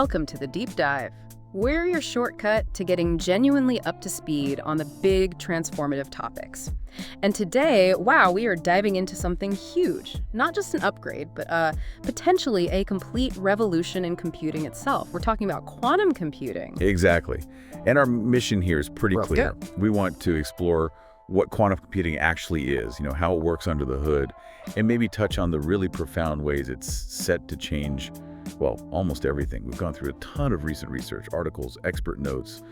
Welcome to the Deep Dive. We're your shortcut to getting genuinely up to speed on the big transformative topics. And today, wow, we are diving into something huge. Not just an upgrade, but potentially a complete revolution in computing itself. We're talking about quantum computing. Exactly. And our mission here is pretty Let's clear. go. We want to explore what quantum computing actually is, how it works under the hood, and maybe touch on the really profound ways it's set to change, well, almost everything. We've gone through a ton of recent research, articles, expert notes,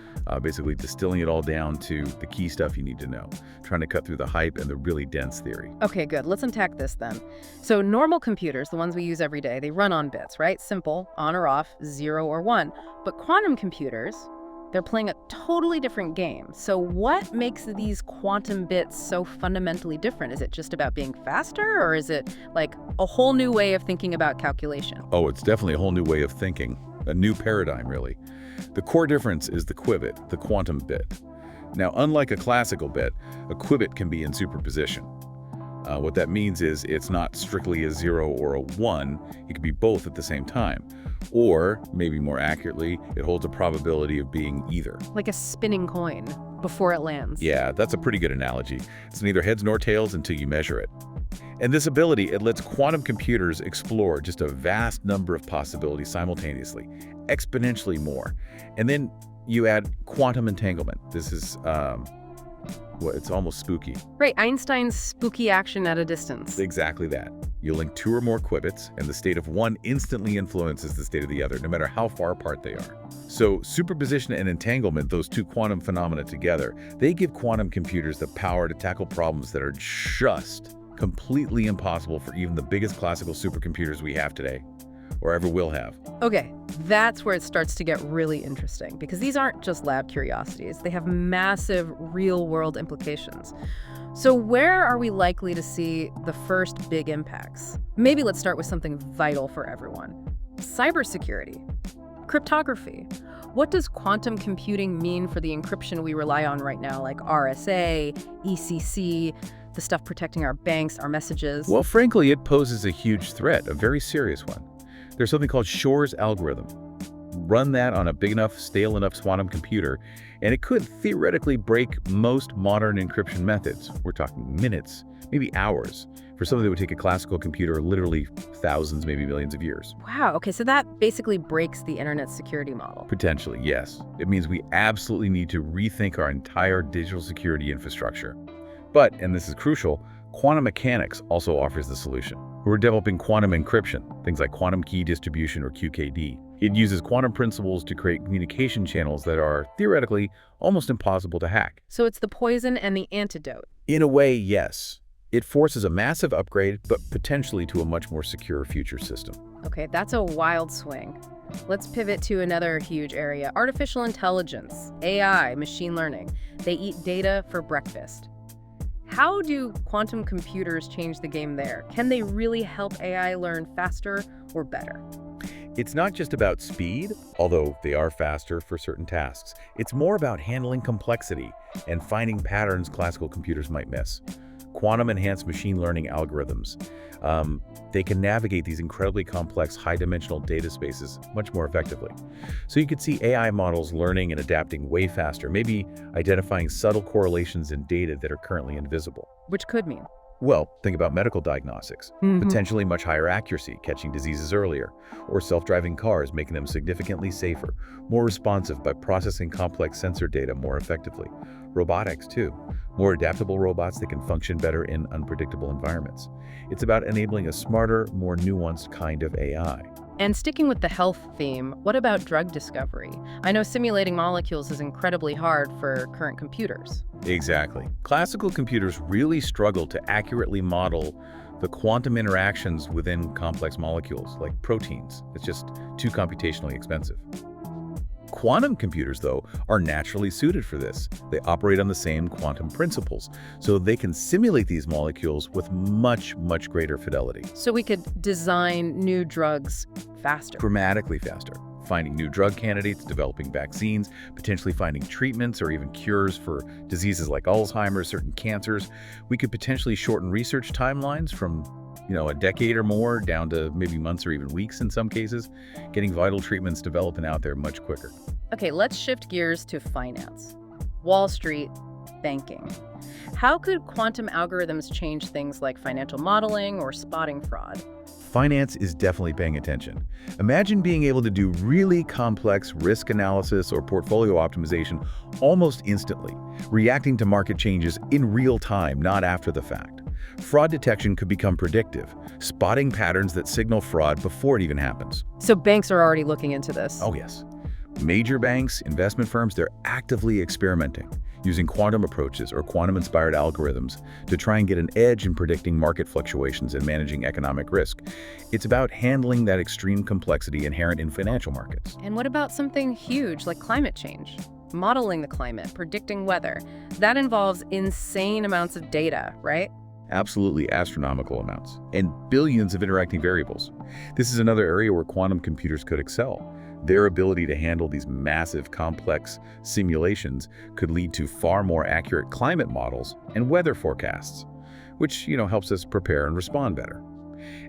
basically distilling it all down to the key stuff you need to know, trying to cut through the hype and the really dense theory. Okay, good. Let's unpack this then. So normal computers, the ones we use every day, they run on bits, right? Simple, on or off, 0 or 1. But quantum computers, they're playing a totally different game. So what makes these quantum bits so fundamentally different? Is it just about being faster, or is it like a whole new way of thinking about calculation? Oh, it's definitely a whole new way of thinking, a new paradigm, really. The core difference is the qubit, the quantum bit. Now, unlike a classical bit, a qubit can be in superposition. What that means is it's not strictly a 0 or a 1, it can be both at the same time. Or, maybe more accurately, it holds a probability of being either. Like a spinning coin before it lands. Yeah, that's a pretty good analogy. It's neither heads nor tails until you measure it. And this ability, it lets quantum computers explore just a vast number of possibilities simultaneously, exponentially more. And then you add quantum entanglement. This is, it's almost spooky. Right, Einstein's spooky action at a distance. Exactly that. You link 2 or more qubits, and the state of one instantly influences the state of the other, no matter how far apart they are. So superposition and entanglement, those 2 quantum phenomena together, they give quantum computers the power to tackle problems that are just completely impossible for even the biggest classical supercomputers we have today, or ever will have. Okay, that's where it starts to get really interesting, because these aren't just lab curiosities. They have massive real-world implications. So where are we likely to see the first big impacts? Maybe let's start with something vital for everyone. Cybersecurity. Cryptography. What does quantum computing mean for the encryption we rely on right now, like RSA, ECC, the stuff protecting our banks, our messages? Well, frankly, it poses a huge threat, a very serious one. There's something called Shor's algorithm. Run that on a big enough, stale enough quantum computer, and it could theoretically break most modern encryption methods. We're talking minutes, maybe hours, for something that would take a classical computer literally thousands, maybe millions of years. Wow, okay, so that basically breaks the internet security model. Potentially, yes. It means we absolutely need to rethink our entire digital security infrastructure. But, and this is crucial, quantum mechanics also offers the solution. We're developing quantum encryption, things like quantum key distribution or QKD. It uses quantum principles to create communication channels that are, theoretically, almost impossible to hack. So it's the poison and the antidote. In a way, yes. It forces a massive upgrade, but potentially to a much more secure future system. Okay, that's a wild swing. Let's pivot to another huge area, artificial intelligence, AI, machine learning. They eat data for breakfast. How do quantum computers change the game there? Can they really help AI learn faster or better? It's not just about speed, although they are faster for certain tasks. It's more about handling complexity and finding patterns classical computers might miss. Quantum-enhanced machine learning algorithms, they can navigate these incredibly complex high-dimensional data spaces much more effectively. So you could see AI models learning and adapting way faster, maybe identifying subtle correlations in data that are currently invisible. Which could mean? Well, think about medical diagnostics. Potentially much higher accuracy, catching diseases earlier, or self-driving cars, making them significantly safer, more responsive by processing complex sensor data more effectively. Robotics, too. More adaptable robots that can function better in unpredictable environments. It's about enabling a smarter, more nuanced kind of AI. And sticking with the health theme, what about drug discovery? I know simulating molecules is incredibly hard for current computers. Exactly. Classical computers really struggle to accurately model the quantum interactions within complex molecules, like proteins. It's just too computationally expensive. Quantum computers, though, are naturally suited for this. They operate on the same quantum principles, so they can simulate these molecules with much, much greater fidelity. So we could design new drugs faster. Dramatically faster. Finding new drug candidates, developing vaccines, potentially finding treatments or even cures for diseases like Alzheimer's, certain cancers. We could potentially shorten research timelines from a decade or more, down to maybe months or even weeks in some cases, getting vital treatments developed and out there much quicker. Okay, let's shift gears to finance. Wall Street, banking. How could quantum algorithms change things like financial modeling or spotting fraud? Finance is definitely paying attention. Imagine being able to do really complex risk analysis or portfolio optimization almost instantly, reacting to market changes in real time, not after the fact. Fraud detection could become predictive, spotting patterns that signal fraud before it even happens. So banks are already looking into this. Oh yes. Major banks, investment firms, they're actively experimenting, using quantum approaches or quantum-inspired algorithms to try and get an edge in predicting market fluctuations and managing economic risk. It's about handling that extreme complexity inherent in financial markets. And what about something huge like climate change? Modeling the climate, predicting weather. That involves insane amounts of data, right? Absolutely astronomical amounts, and billions of interacting variables. This is another area where quantum computers could excel. Their ability to handle these massive, complex simulations could lead to far more accurate climate models and weather forecasts, which, helps us prepare and respond better.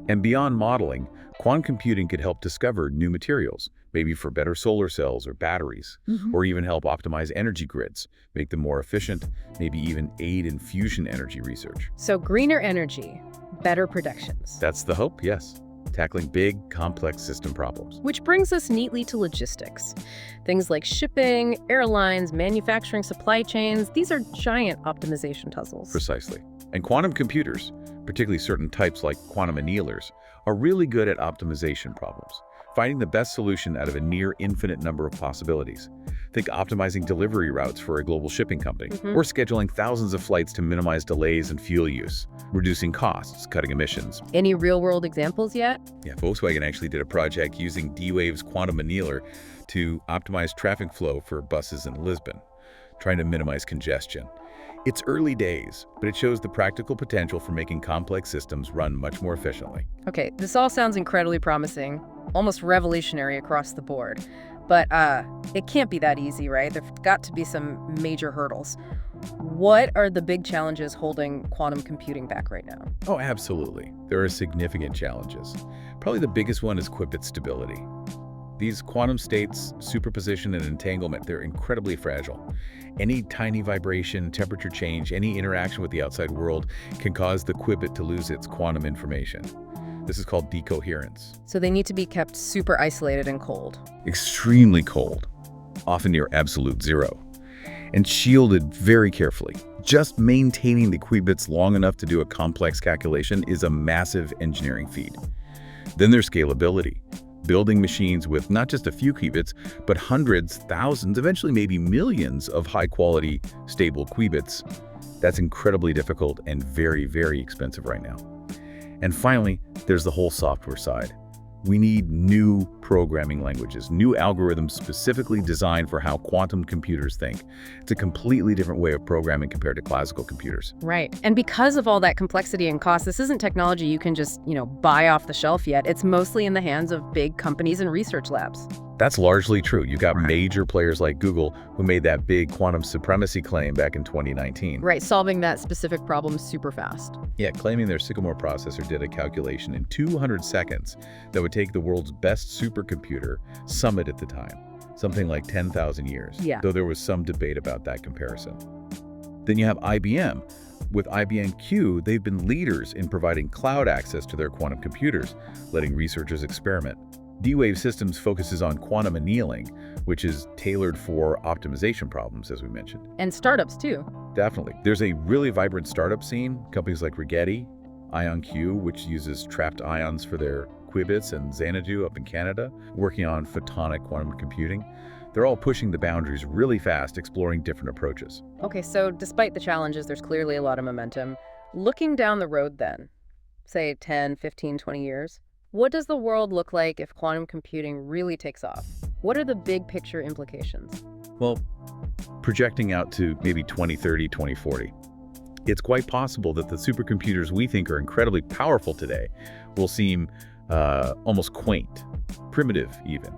And beyond modeling, quantum computing could help discover new materials, maybe for better solar cells or batteries, or even help optimize energy grids, make them more efficient, maybe even aid in fusion energy research. So greener energy, better predictions. That's the hope, yes. Tackling big, complex system problems. Which brings us neatly to logistics. Things like shipping, airlines, manufacturing supply chains, these are giant optimization puzzles. Precisely. And quantum computers, particularly certain types like quantum annealers, are really good at optimization problems, finding the best solution out of a near infinite number of possibilities. Think optimizing delivery routes for a global shipping company, or scheduling thousands of flights to minimize delays and fuel use, reducing costs, cutting emissions. Any real-world examples yet? Yeah, Volkswagen actually did a project using D-Wave's quantum annealer to optimize traffic flow for buses in Lisbon, trying to minimize congestion. It's early days, but it shows the practical potential for making complex systems run much more efficiently. Okay, this all sounds incredibly promising, almost revolutionary across the board. But it can't be that easy, right? There've got to be some major hurdles. What are the big challenges holding quantum computing back right now? Oh, absolutely. There are significant challenges. Probably the biggest one is qubit stability. These quantum states, superposition and entanglement, they're incredibly fragile. Any tiny vibration, temperature change, any interaction with the outside world can cause the qubit to lose its quantum information. This is called decoherence. So they need to be kept super isolated and cold. Extremely cold, often near absolute zero, and shielded very carefully. Just maintaining the qubits long enough to do a complex calculation is a massive engineering feat. Then there's scalability. Building machines with not just a few qubits, but hundreds, thousands, eventually maybe millions of high-quality, stable qubits. That's incredibly difficult and very, very expensive right now. And finally, there's the whole software side. We need new programming languages, new algorithms specifically designed for how quantum computers think. It's a completely different way of programming compared to classical computers. Right. And because of all that complexity and cost, this isn't technology you can just, buy off the shelf yet. It's mostly in the hands of big companies and research labs. That's largely true. You've got major players like Google who made that big quantum supremacy claim back in 2019. Right, solving that specific problem super fast. Yeah, claiming their Sycamore processor did a calculation in 200 seconds that would take the world's best supercomputer, Summit at the time, something like 10,000 years, though there was some debate about that comparison. Then you have IBM. With IBM Q, they've been leaders in providing cloud access to their quantum computers, letting researchers experiment. D-Wave Systems focuses on quantum annealing, which is tailored for optimization problems, as we mentioned. And startups, too. Definitely. There's a really vibrant startup scene. Companies like Rigetti, IonQ, which uses trapped ions for their qubits, and Xanadu up in Canada, working on photonic quantum computing. They're all pushing the boundaries really fast, exploring different approaches. Okay, so despite the challenges, there's clearly a lot of momentum. Looking down the road then, say 10, 15, 20 years, what does the world look like if quantum computing really takes off? What are the big picture implications? Well, projecting out to maybe 2030, 2040, it's quite possible that the supercomputers we think are incredibly powerful today will seem almost quaint, primitive even.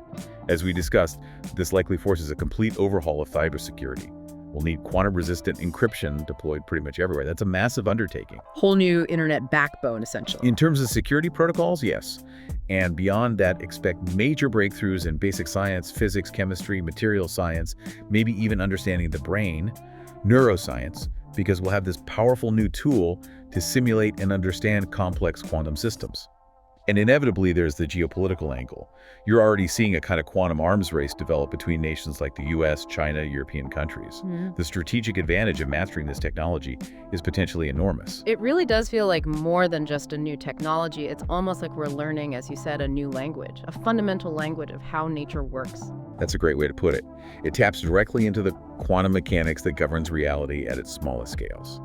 As we discussed, this likely forces a complete overhaul of cybersecurity. We'll need quantum-resistant encryption deployed pretty much everywhere. That's a massive undertaking. Whole new internet backbone, essentially. In terms of security protocols, yes. And beyond that, expect major breakthroughs in basic science, physics, chemistry, material science, maybe even understanding the brain, neuroscience, because we'll have this powerful new tool to simulate and understand complex quantum systems. And inevitably, there's the geopolitical angle. You're already seeing a kind of quantum arms race develop between nations like the US, China, European countries. The strategic advantage of mastering this technology is potentially enormous. It really does feel like more than just a new technology. It's almost like we're learning, as you said, a new language, a fundamental language of how nature works. That's a great way to put it. It taps directly into the quantum mechanics that governs reality at its smallest scales.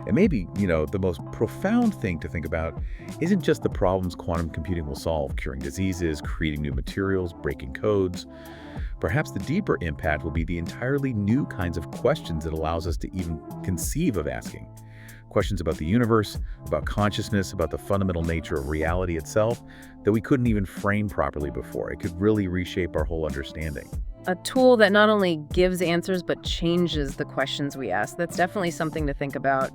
And maybe, the most profound thing to think about isn't just the problems quantum computing will solve, curing diseases, creating new materials, breaking codes. Perhaps the deeper impact will be the entirely new kinds of questions it allows us to even conceive of asking. Questions about the universe, about consciousness, about the fundamental nature of reality itself that we couldn't even frame properly before. It could really reshape our whole understanding. A tool that not only gives answers but changes the questions we ask. That's definitely something to think about.